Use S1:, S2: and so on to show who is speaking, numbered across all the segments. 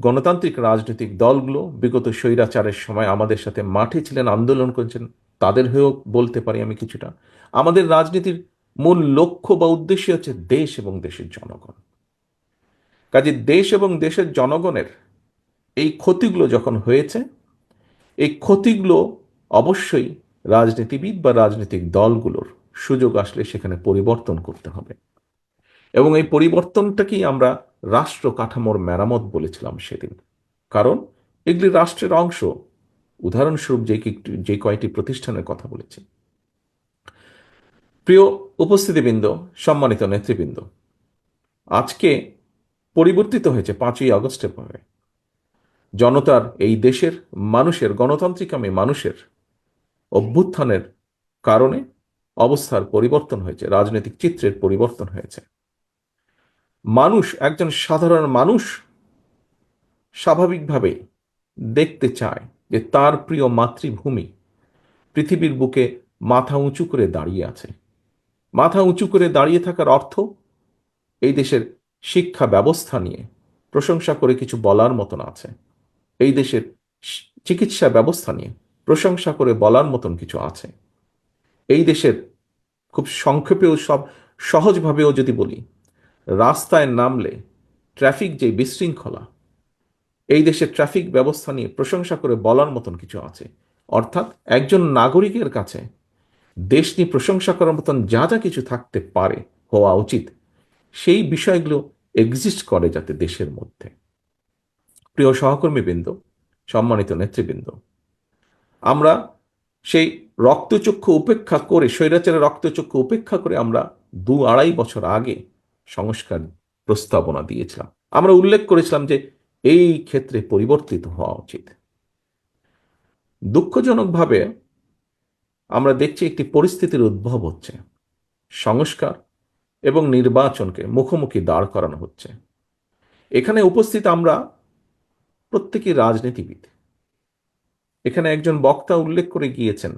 S1: গণতান্ত্রিক রাজনৈতিক দলগুলো বিগত স্বৈরাচারের সময় আমাদের সাথে মাঠে ছিলেন, আন্দোলন করেছেন, তাদের হয়েও বলতে পারি আমি কিছুটা। আমাদের রাজনীতির মূল লক্ষ্য বা উদ্দেশ্য হচ্ছে দেশ এবং দেশের জনগণ। কাজে দেশ এবং দেশের জনগণের এই ক্ষতিগুলো যখন হয়েছে, এই ক্ষতিগুলো অবশ্যই রাজনীতিবিদ বা রাজনৈতিক দলগুলোর সুযোগ আসলে সেখানে পরিবর্তন করতে হবে। এবং এই পরিবর্তনটাকেই আমরা রাষ্ট্র কাঠামোর মেরামত বলেছিলাম সেদিন। কারণ এগুলি রাষ্ট্রের অংশ। উদাহরণস্বরূপ যে কয়টি প্রতিষ্ঠানের কথা বলেছি। প্রিয় উপস্থিতিবৃন্দ, সম্মানিত নেতৃবৃন্দ, আজকে পরিবর্তিত হয়েছে 5ই আগস্টের পরে। জনতার, এই দেশের মানুষের, গণতান্ত্রিকামী মানুষের অভ্যুত্থানের কারণে অবস্থার পরিবর্তন হয়েছে, রাজনৈতিক চিত্রের পরিবর্তন হয়েছে। মানুষ, একজন সাধারণ মানুষ স্বাভাবিকভাবেই দেখতে চায় যে তার প্রিয় মাতৃভূমি পৃথিবীর বুকে মাথা উঁচু করে দাঁড়িয়ে আছে। মাথা উঁচু করে দাঁড়িয়ে থাকার অর্থ এই দেশের শিক্ষা ব্যবস্থা নিয়ে প্রশংসা করে কিছু বলার মতন আছে। এই দেশের চিকিৎসা ব্যবস্থা নিয়ে প্রশংসা করে বলার মতন কিছু আছে। এই দেশের, খুব সংক্ষেপেও সহজভাবেও যদি বলি, রাস্তায় নামলে ট্রাফিক যে বিশৃঙ্খলা, এই দেশের ট্রাফিক ব্যবস্থা নিয়ে প্রশংসা করে বলার মতন কিছু আছে। অর্থাৎ একজন নাগরিকের কাছে দেশ নিয়ে প্রশংসা করার মতন যা যা কিছু থাকতে পারে, হওয়া উচিত, সেই বিষয়গুলো এক্সিস্ট করে যাতে দেশের মধ্যে। প্রিয় সহকর্মীবৃন্দ, সম্মানিত নেতৃবৃন্দ, আমরা সেই রক্তচক্ষু উপেক্ষা করে, স্বৈরাচারের রক্তচক্ষু উপেক্ষা করে আমরা 2-2.5 বছর আগে সংস্কার প্রস্তাবনা দিয়েছিলাম। আমরা উল্লেখ করেছিলাম যে এই ক্ষেত্রে পরিবর্তিত হওয়া উচিত। দুঃখজনকভাবে আমরা দেখছি একটি পরিস্থিতির উদ্ভব হচ্ছে। সংস্কার এবং নির্বাচনকে মুখোমুখি দাঁড় করানো হচ্ছে। এখানে উপস্থিত আমরা প্রত্যেকেই রাজনীতিবিদ। এখানে একজন বক্তা উল্লেখ করে গিয়েছেন,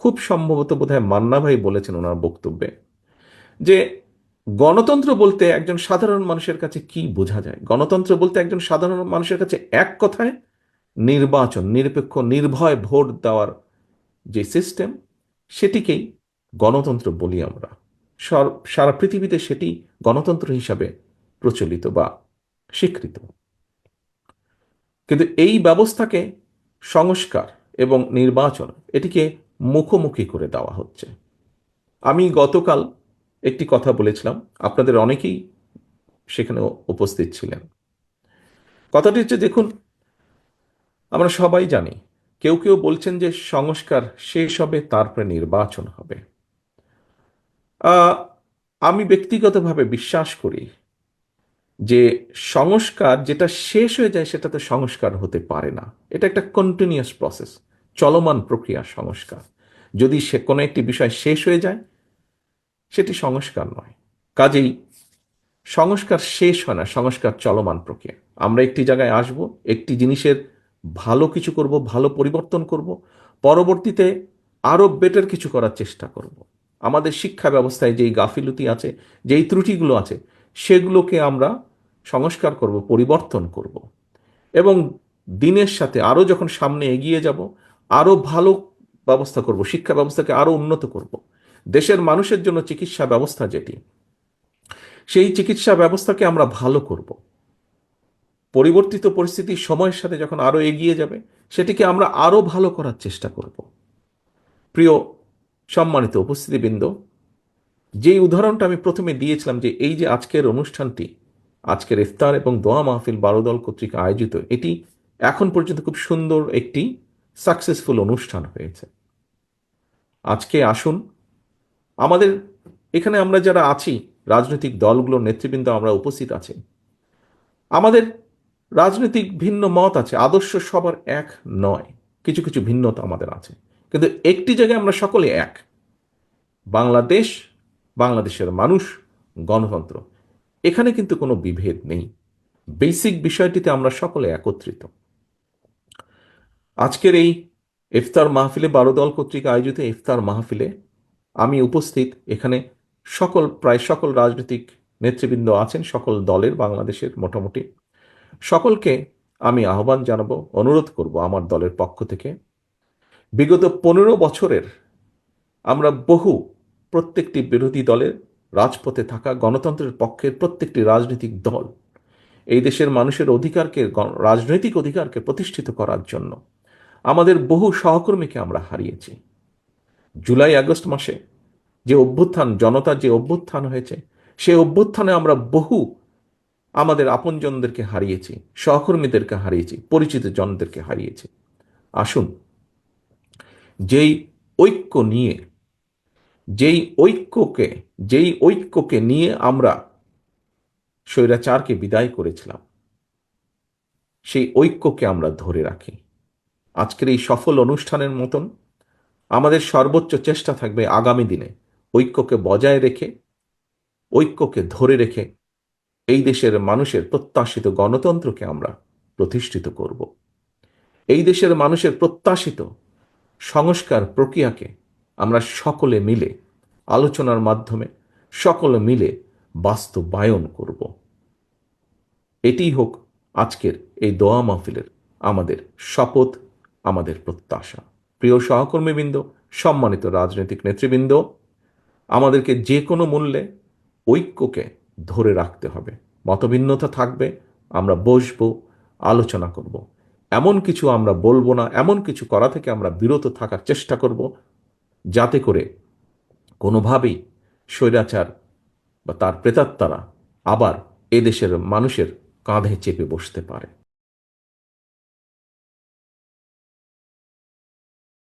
S1: খুব সম্ভবত বোধহয় মান্না ভাই বলেছেন ওনার বক্তব্যে, যে গণতন্ত্র বলতে একজন সাধারণ মানুষের কাছে কি বোঝা যায়। গণতন্ত্র বলতে একজন সাধারণ মানুষের কাছে এক কথায় নির্বাচন, নিরপেক্ষ নির্ভয় ভোট দেওয়ার যে সিস্টেম, সেটিকেই গণতন্ত্র বলি আমরা। সারা পৃথিবীতে সেটি গণতন্ত্র হিসাবে প্রচলিত বা স্বীকৃত। কিন্তু এই ব্যবস্থাকে সংস্কার এবং নির্বাচন, এটিকে মুখোমুখি করে দেওয়া হচ্ছে। আমি গতকাল একটি কথা বলেছিলাম, আপনাদের অনেকেই সেখানে উপস্থিত ছিলেন। কথাটি হচ্ছে, দেখুন, আমরা সবাই জানি, কেউ কেউ বলছেন যে সংস্কার শেষ হবে তারপরে নির্বাচন হবে। আমি ব্যক্তিগতভাবে বিশ্বাস করি যে সংস্কার যেটা শেষ হয়ে যায় সেটা তো সংস্কার হতে পারে না। এটা একটা কন্টিনিউয়াস প্রসেস, চলমান প্রক্রিয়া সংস্কার। যদি সে কোনো একটি বিষয় শেষ হয়ে যায়, সেটি সংস্কার নয়। কাজেই সংস্কার শেষ হয় না, সংস্কার চলমান প্রক্রিয়া। আমরা একটি জায়গায় আসব, একটি জিনিসের ভালো কিছু করব, ভালো পরিবর্তন করব, পরবর্তীতে আরো বেটার কিছু করার চেষ্টা করব। আমাদের শিক্ষা ব্যবস্থায় যেই গাফিলতি আছে, যেই ত্রুটিগুলো আছে, সেগুলোকে আমরা সংস্কার করব, পরিবর্তন করব। এবং দিনের সাথে আরো যখন সামনে এগিয়ে যাব, আরো ভালো ব্যবস্থা করব, শিক্ষা ব্যবস্থাকে আরো উন্নত করব। দেশের মানুষের জন্য চিকিৎসা ব্যবস্থা যেটি, সেই চিকিৎসা ব্যবস্থাকে আমরা ভালো করব। পরিবর্তিত পরিস্থিতি সময়ের সাথে যখন আরো এগিয়ে যাবে, সেটিকে আমরা আরো ভালো করার চেষ্টা করব। প্রিয় সম্মানিত উপস্থিতিবৃন্দ, যেই উদাহরণটা আমি প্রথমে দিয়েছিলাম, যে এই যে আজকের অনুষ্ঠানটি, আজকের ইফতার এবং দোয়া মাহফিল বারোদল কর্তৃক আয়োজিত, এটি এখন পর্যন্ত খুব সুন্দর একটি সাকসেসফুল অনুষ্ঠান হয়েছে। আজকে আসুন, আমাদের এখানে আমরা যারা আছি, রাজনৈতিক দলগুলোর নেতৃবৃন্দ আমরা উপস্থিত আছি, আমাদের রাজনৈতিক ভিন্ন মত আছে, আদর্শ সবার এক নয়, কিছু কিছু ভিন্নতা আমাদের আছে, কিন্তু একটি জায়গায় আমরা সকলে এক: বাংলাদেশ, বাংলাদেশের মানুষ, গণতন্ত্র। এখানে কিন্তু কোনো বিভেদ নেই। বেসিক বিষয়টিতে আমরা সকলে একত্রিত। আজকের এই ইফতার মাহফিলে, বারোদল কর্তৃক আয়োজিত ইফতার মাহফিলে আমি উপস্থিত। এখানে প্রায় সকল রাজনৈতিক নেতৃবৃন্দ আছেন, সকল দলের, বাংলাদেশের মোটামুটি। সকলকে আমি আহ্বান জানাবো, অনুরোধ করব আমার দলের পক্ষ থেকে, বিগত 15 বছরের আমরা প্রত্যেকটি বিরোধী দলের, রাজপথে থাকা গণতন্ত্রের পক্ষের প্রত্যেকটি রাজনৈতিক দল এই দেশের মানুষের অধিকারকে, রাজনৈতিক অধিকারকে প্রতিষ্ঠিত করার জন্য আমাদের বহু সহকর্মীকে আমরা হারিয়েছি। জুলাই আগস্ট মাসে যে অভ্যুত্থান, জনতার যে অভ্যুত্থান হয়েছে, সেই অভ্যুত্থানে আমরা আমাদের আপনজনদেরকে হারিয়েছি, সহকর্মীদেরকে হারিয়েছি, পরিচিত জনদেরকে হারিয়েছি। আসুন, যেই ঐক্য নিয়ে যেই ঐক্যকে যেই ঐক্যকে নিয়ে আমরা স্বৈরাচারকে বিদায় করেছিলাম, সেই ঐক্যকে আমরা ধরে রাখি। আজকের এই সফল অনুষ্ঠানের মতন আমাদের সর্বোচ্চ চেষ্টা থাকবে আগামী দিনে ঐক্যকে বজায় রেখে, ঐক্যকে ধরে রেখে এই দেশের মানুষের প্রত্যাশিত গণতন্ত্রকে আমরা প্রতিষ্ঠিত করব। এই দেশের মানুষের প্রত্যাশিত সংস্কার প্রক্রিয়াকে আমরা সকলে মিলে আলোচনার মাধ্যমে সকলে মিলে বাস্তবায়ন করব। এটিই হোক আজকের এই দোয়া মাহফিলের আমাদের শপথ, আমাদের প্রত্যাশা। প্রিয় সহকর্মীবৃন্দ, সম্মানিত রাজনৈতিক নেতৃবৃন্দ, আমাদেরকে যে কোনো মূল্যে ঐক্যকে ধরে রাখতে হবে। মতভিন্নতা থাকবে, আমরা বসবো, আলোচনা করব। এমন কিছু আমরা বলবো না, এমন কিছু করা থেকে আমরা বিরত থাকার চেষ্টা করব যাতে করে কোনোভাবেই স্বৈরাচার বা তার প্রেতাত্মারা আবার এদেশের মানুষের কাঁধে চেপে বসতে পারে।